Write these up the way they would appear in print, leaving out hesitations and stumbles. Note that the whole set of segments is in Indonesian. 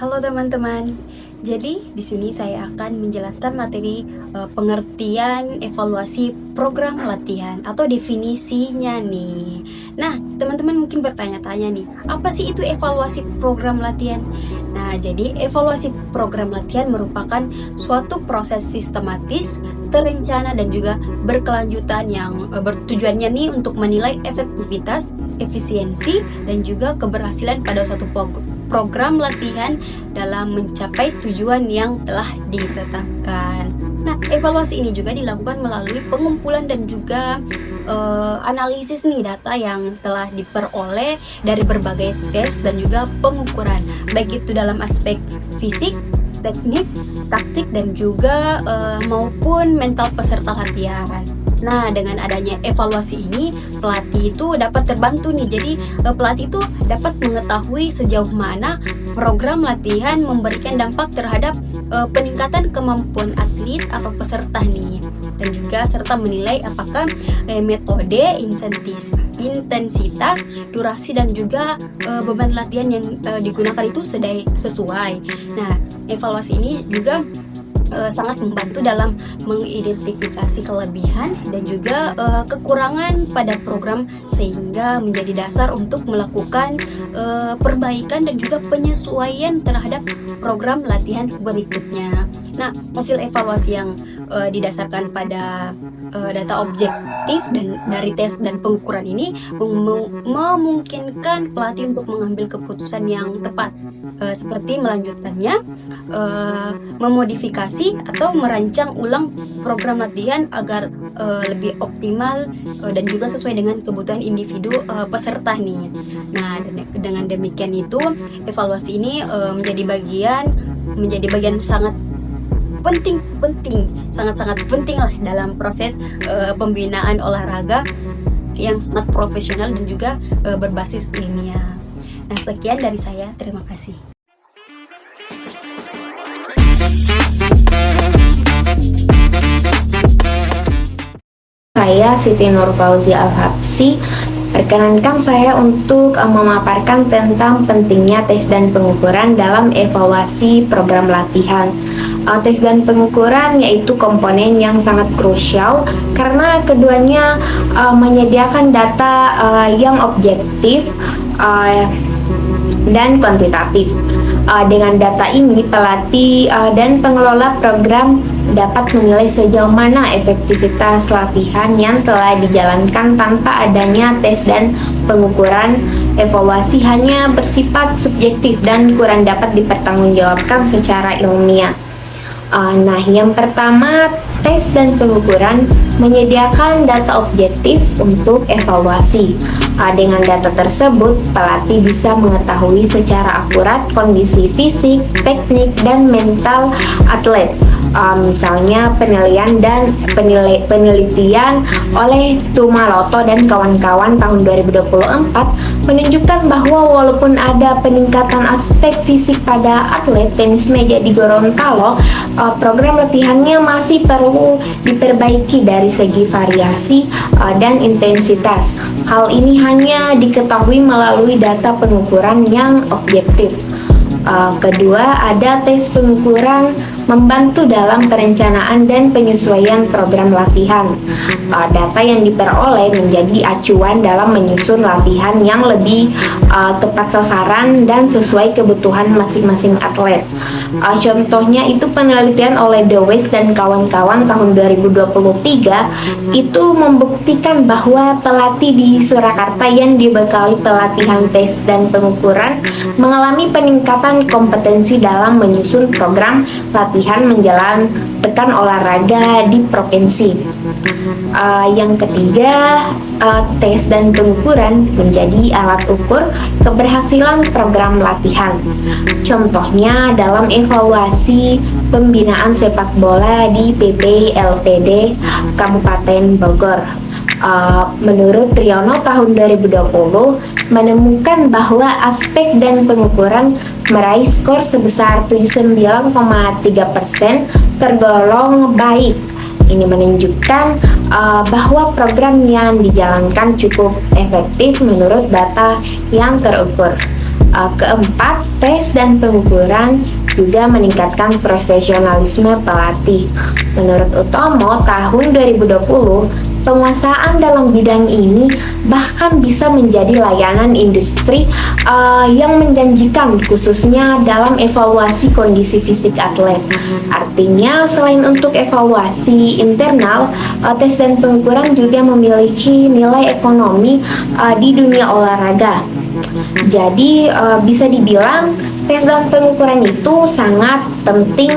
Halo teman-teman. Jadi di sini saya akan menjelaskan materi pengertian evaluasi program latihan atau definisinya nih. Nah, teman-teman mungkin bertanya-tanya nih, apa sih itu evaluasi program latihan? Nah, jadi evaluasi program latihan merupakan suatu proses sistematis, terencana dan juga berkelanjutan yang bertujuannya nih untuk menilai efektivitas, efisiensi dan juga keberhasilan pada suatu program latihan dalam mencapai tujuan yang telah ditetapkan. Nah, evaluasi ini juga dilakukan melalui pengumpulan dan juga analisis nih data yang telah diperoleh dari berbagai tes dan juga pengukuran, baik itu dalam aspek fisik, teknik, taktik dan juga maupun mental peserta latihan. Nah, dengan adanya evaluasi ini, pelatih itu dapat terbantu nih. Jadi, pelatih itu dapat mengetahui sejauh mana program latihan memberikan dampak terhadap peningkatan kemampuan atlet atau peserta nih. Dan juga serta menilai apakah metode, intensitas, durasi dan juga beban latihan yang digunakan itu sesuai. Nah, evaluasi ini juga sangat membantu dalam mengidentifikasi kelebihan dan juga kekurangan pada program sehingga menjadi dasar untuk melakukan perbaikan dan juga penyesuaian terhadap program latihan berikutnya. Nah, hasil evaluasi yang didasarkan pada data objektif dan dari tes dan pengukuran ini memungkinkan pelatih untuk mengambil keputusan yang tepat, seperti melanjutkannya, memodifikasi atau merancang ulang program latihan agar lebih optimal dan juga sesuai dengan kebutuhan individu peserta nih. Nah, dengan demikian itu evaluasi ini menjadi bagian sangat penting lah dalam proses pembinaan olahraga yang sangat profesional dan juga berbasis ilmiah. Nah, sekian dari saya, terima kasih. Saya Siti Nur Fauzi Al-Habsi. Perkenankan saya untuk memaparkan tentang pentingnya tes dan pengukuran dalam evaluasi program latihan. Tes dan pengukuran yaitu komponen yang sangat krusial karena keduanya menyediakan data yang objektif dan kuantitatif. Dengan data ini, pelatih dan pengelola program dapat menilai sejauh mana efektivitas latihan yang telah dijalankan tanpa adanya tes dan pengukuran. Evaluasi hanya bersifat subjektif dan kurang dapat dipertanggungjawabkan secara ilmiah. Nah, yang pertama, tes dan pengukuran menyediakan data objektif untuk evaluasi. Dengan data tersebut, pelatih bisa mengetahui secara akurat kondisi fisik, teknik, dan mental atlet. Misalnya penelitian oleh Tumaloto dan kawan-kawan tahun 2024 menunjukkan bahwa walaupun ada peningkatan aspek fisik pada atlet tenis meja di Gorontalo, program latihannya masih perlu diperbaiki dari segi variasi dan intensitas. Hal ini hanya diketahui melalui data pengukuran yang objektif. Kedua, ada tes pengukuran membantu dalam perencanaan dan penyesuaian program latihan. Data yang diperoleh menjadi acuan dalam menyusun latihan yang lebih tepat sasaran dan sesuai kebutuhan masing-masing atlet. Contohnya itu penelitian oleh Dewes dan kawan-kawan tahun 2023 itu membuktikan bahwa pelatih di Surakarta yang dibekali pelatihan tes dan pengukuran mengalami peningkatan kompetensi dalam menyusun program latihan menjelang pekan olahraga di provinsi. Yang ketiga, tes dan pengukuran menjadi alat ukur keberhasilan program latihan. Contohnya dalam evaluasi pembinaan sepak bola di PPLPD Kabupaten Bogor. Menurut Triyono tahun 2020 menemukan bahwa aspek dan pengukuran meraih skor sebesar 79,3% tergolong baik. Ini menunjukkan bahwa program yang dijalankan cukup efektif menurut data yang terukur. Keempat, tes dan pengukuran juga meningkatkan profesionalisme pelatih. Menurut Utomo, tahun 2020, penguasaan dalam bidang ini bahkan bisa menjadi layanan industri yang menjanjikan, khususnya dalam evaluasi kondisi fisik atlet. Artinya, selain untuk evaluasi internal, tes dan pengukuran juga memiliki nilai ekonomi di dunia olahraga. Jadi bisa dibilang tes dan pengukuran itu sangat penting,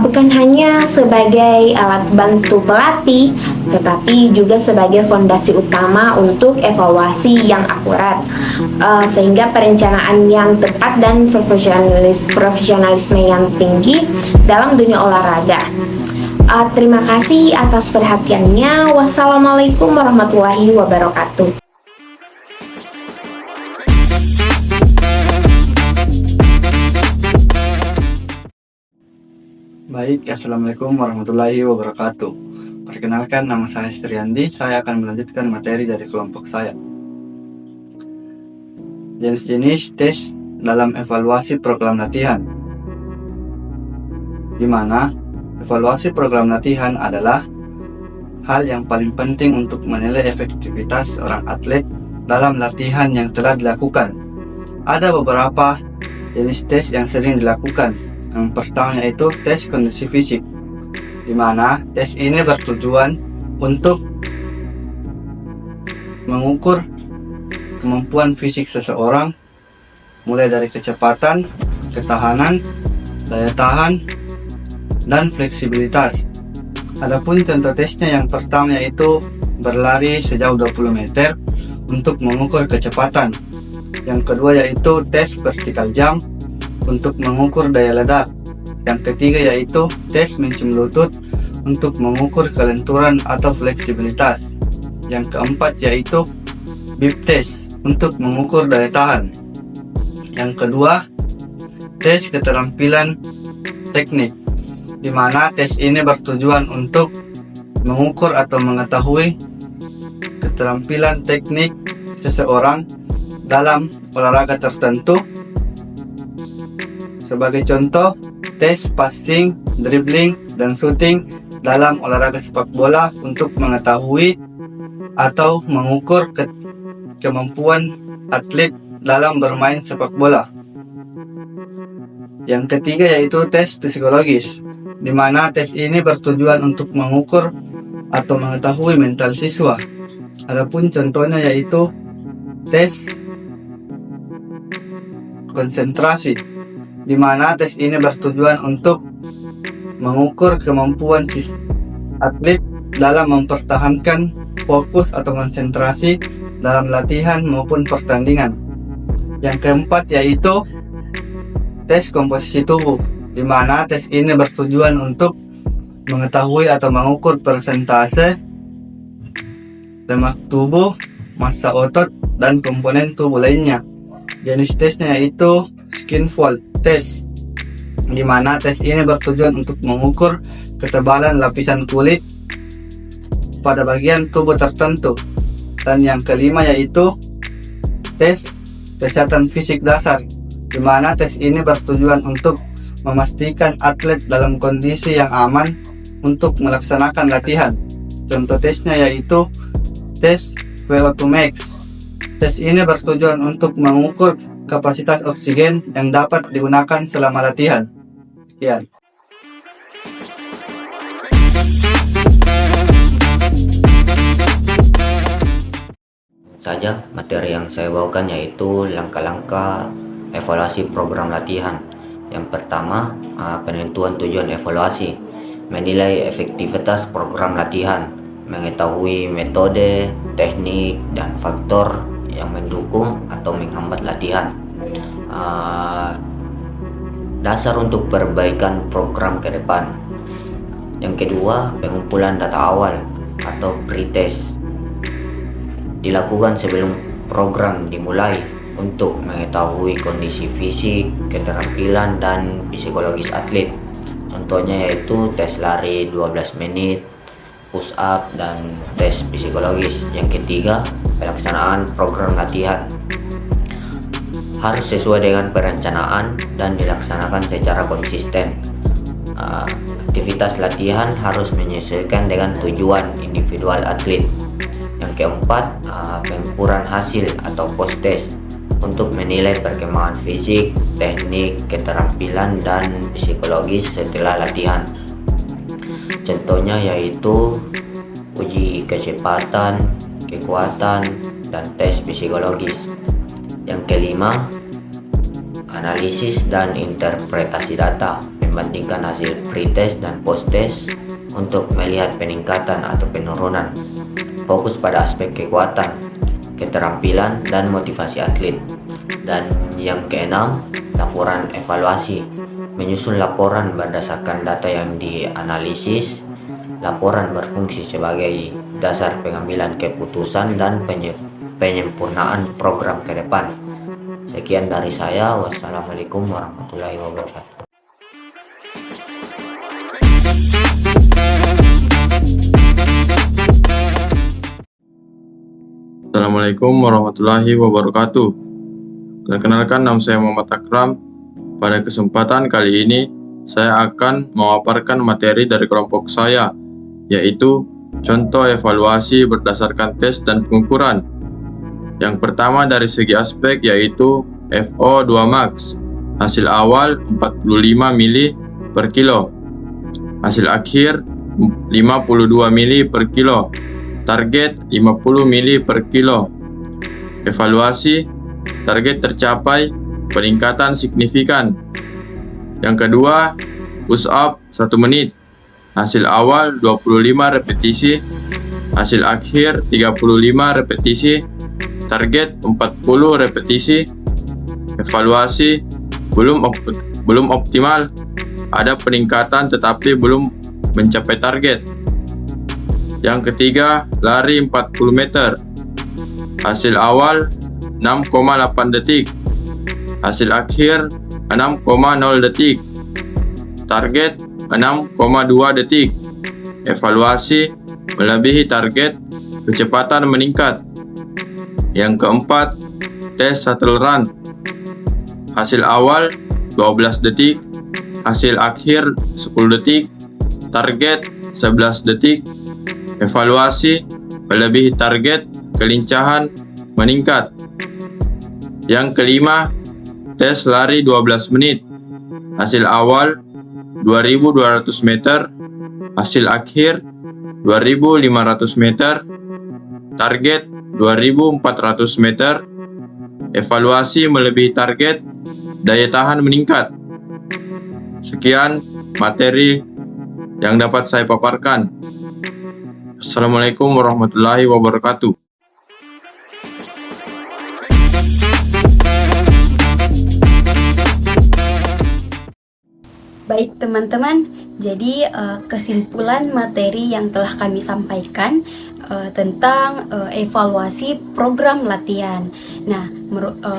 bukan hanya sebagai alat bantu pelatih, tetapi juga sebagai fondasi utama untuk evaluasi yang akurat, sehingga perencanaan yang tepat dan profesionalisme yang tinggi dalam dunia olahraga. Terima kasih atas perhatiannya. Wassalamualaikum warahmatullahi wabarakatuh. Baik, Assalamualaikum warahmatullahi wabarakatuh. Perkenalkan, nama saya Striandi. Saya akan melanjutkan materi dari kelompok saya. Jenis-jenis tes dalam evaluasi program latihan, di mana evaluasi program latihan adalah hal yang paling penting untuk menilai efektivitas seorang atlet dalam latihan yang telah dilakukan. Ada beberapa jenis tes yang sering dilakukan. Yang pertama yaitu tes kondisi fisik, di mana tes ini bertujuan untuk mengukur kemampuan fisik seseorang, mulai dari kecepatan, ketahanan, daya tahan, dan fleksibilitas. Adapun contoh tesnya yang pertama yaitu berlari sejauh 20 meter untuk mengukur kecepatan. Yang kedua yaitu tes vertical jump untuk mengukur daya ledak. Yang ketiga yaitu tes mencium lutut untuk mengukur kelenturan atau fleksibilitas. Yang keempat yaitu bip test untuk mengukur daya tahan. Yang kedua, tes keterampilan teknik, di mana tes ini bertujuan untuk mengukur atau mengetahui keterampilan teknik seseorang dalam olahraga tertentu. Sebagai contoh, tes passing, dribbling, dan shooting dalam olahraga sepak bola untuk mengetahui atau mengukur kemampuan atlet dalam bermain sepak bola. Yang ketiga yaitu tes psikologis, di mana tes ini bertujuan untuk mengukur atau mengetahui mental siswa. Adapun contohnya yaitu tes konsentrasi, di mana tes ini bertujuan untuk mengukur kemampuan atlet dalam mempertahankan fokus atau konsentrasi dalam latihan maupun pertandingan. Yang keempat yaitu tes komposisi tubuh, di mana tes ini bertujuan untuk mengetahui atau mengukur persentase lemak tubuh, massa otot, dan komponen tubuh lainnya. Jenis tesnya yaitu skin fold test, di mana tes ini bertujuan untuk mengukur ketebalan lapisan kulit pada bagian tubuh tertentu. Dan yang kelima yaitu tes kesehatan fisik dasar, di mana tes ini bertujuan untuk memastikan atlet dalam kondisi yang aman untuk melaksanakan latihan. Contoh tesnya yaitu tes VO2 max. Tes ini bertujuan untuk mengukur kapasitas oksigen yang dapat digunakan selama latihan. Sekian. Saja materi yang saya bawakan yaitu langkah-langkah evaluasi program latihan. Yang pertama, penentuan tujuan evaluasi, menilai efektivitas program latihan. mengetahui metode, teknik, dan faktor yang mendukung atau menghambat latihan. Dasar untuk perbaikan program ke depan. Yang kedua, pengumpulan data awal atau pre-test dilakukan sebelum program dimulai untuk mengetahui kondisi fisik, keterampilan, dan psikologis atlet. Contohnya yaitu tes lari 12 menit, push up, dan tes psikologis. Yang ketiga, pelaksanaan program latihan harus sesuai dengan perencanaan dan dilaksanakan secara konsisten. Aktivitas latihan harus menyesuaikan dengan tujuan individual atlet. Yang keempat, pengukuran hasil atau post test untuk menilai perkembangan fisik, teknik, keterampilan, dan psikologis setelah latihan. Contohnya yaitu uji kecepatan, kekuatan, dan tes psikologis. Yang kelima, analisis dan interpretasi data, membandingkan hasil pre-test dan post-test untuk melihat peningkatan atau penurunan. Fokus pada aspek kekuatan, keterampilan, dan motivasi atlet. Dan yang keenam, laporan evaluasi, menyusun laporan berdasarkan data yang dianalisis. Laporan berfungsi sebagai dasar pengambilan keputusan dan penyempurnaan program ke depan. Sekian dari saya. Wassalamualaikum warahmatullahi wabarakatuh. Assalamualaikum warahmatullahi wabarakatuh. Perkenalkan, nama saya Muhammad Akram. Pada kesempatan kali ini, saya akan memaparkan materi dari kelompok saya, yaitu contoh evaluasi berdasarkan tes dan pengukuran. Yang pertama dari segi aspek yaitu FO2 max. Hasil awal 45 mili per kilo. Hasil akhir 52 mili per kilo. Target 50 mili per kilo. Evaluasi, target tercapai, peningkatan signifikan. Yang kedua, push up 1 menit. Hasil awal 25 repetisi, hasil akhir 35 repetisi, target 40 repetisi. Evaluasi, belum optimal, ada peningkatan tetapi belum mencapai target. Yang ketiga, lari 40 meter. Hasil awal 6,8 detik. Hasil akhir 6,0 detik. Target 6,2 detik. Evaluasi, melebihi target, kecepatan meningkat. Yang keempat, tes shuttle run. Hasil awal 12 detik. Hasil akhir 10 detik. Target 11 detik. Evaluasi, melebihi target, kelincahan meningkat. Yang kelima, tes lari 12 menit. Hasil awal 2.200 meter, hasil akhir 2.500 meter, target 2.400 meter. Evaluasi, melebihi target, daya tahan meningkat. Sekian materi yang dapat saya paparkan. Assalamualaikum warahmatullahi wabarakatuh. Baik teman-teman, jadi kesimpulan materi yang telah kami sampaikan tentang evaluasi program latihan. Nah,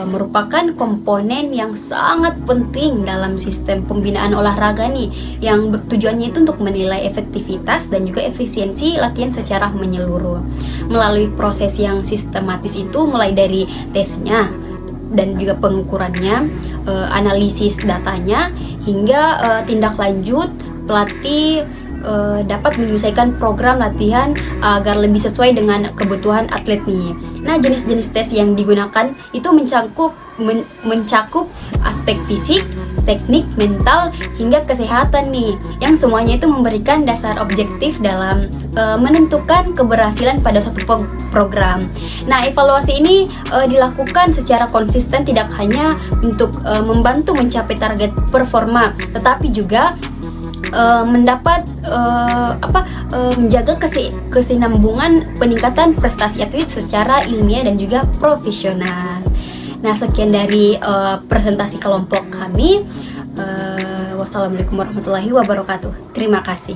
merupakan komponen yang sangat penting dalam sistem pembinaan olahraga nih, yang tujuannya itu untuk menilai efektivitas dan juga efisiensi latihan secara menyeluruh. Melalui proses yang sistematis itu, mulai dari tesnya dan juga pengukurannya, analisis datanya, hingga tindak lanjut pelatih dapat menyesuaikan program latihan agar lebih sesuai dengan kebutuhan atlet nih. Nah, jenis-jenis tes yang digunakan itu mencakup aspek fisik, teknik, mental, hingga kesehatan nih, yang semuanya itu memberikan dasar objektif dalam menentukan keberhasilan pada suatu program. Nah, evaluasi ini dilakukan secara konsisten, tidak hanya untuk membantu mencapai target performa, tetapi juga mendapat menjaga kesinambungan peningkatan prestasi atlet secara ilmiah dan juga profesional. Nah, sekian dari presentasi kelompok kami. Wassalamualaikum warahmatullahi wabarakatuh. Terima kasih.